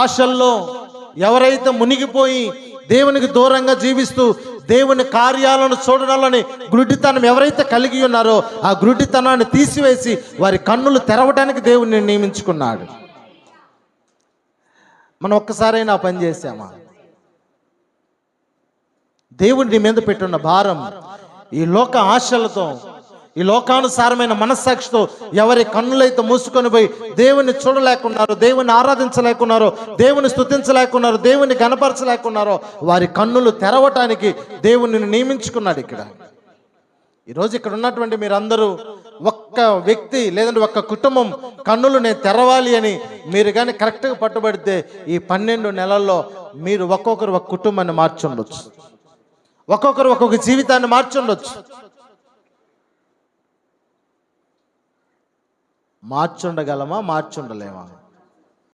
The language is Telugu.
ఆశల్లో ఎవరైతే మునిగిపోయి దేవునికి దూరంగా జీవిస్తూ దేవుని కార్యాలను చూడడాలని గుడ్డితనం ఎవరైతే కలిగి ఉన్నారో ఆ గుడ్డితనాన్ని తీసివేసి వారి కన్నులు తెరవడానికి దేవుని నియమించుకున్నాడు. మనం ఒక్కసారైనా పని చేశామా? దేవుడి నీ మీద పెట్టున్న భారం ఈ లోక ఆశలతో, ఈ లోకానుసారమైన మనస్సాక్షితో ఎవరి కన్నులైతే మూసుకొని పోయి దేవుని చూడలేకున్నారో, దేవుని ఆరాధించలేకున్నారో, దేవుని స్తుతించలేకున్నారో, దేవుని గణపరచలేకున్నారో వారి కన్నులు తెరవటానికి దేవుని నియమించుకున్నాడు. ఈరోజు ఇక్కడ ఉన్నటువంటి మీరందరూ ఒక్క వ్యక్తి లేదంటే ఒక్క కుటుంబం కన్నులు నేను తెరవాలి అని మీరు కానీ కరెక్ట్గా పట్టుబడితే ఈ 12 నెలల్లో మీరు ఒక్కొక్కరు ఒక కుటుంబాన్ని మార్చుండొచ్చు, ఒక్కొక్కరు ఒక్కొక్క జీవితాన్ని మార్చుండొచ్చు. మార్చుండగలమా? మార్చుండలేమా?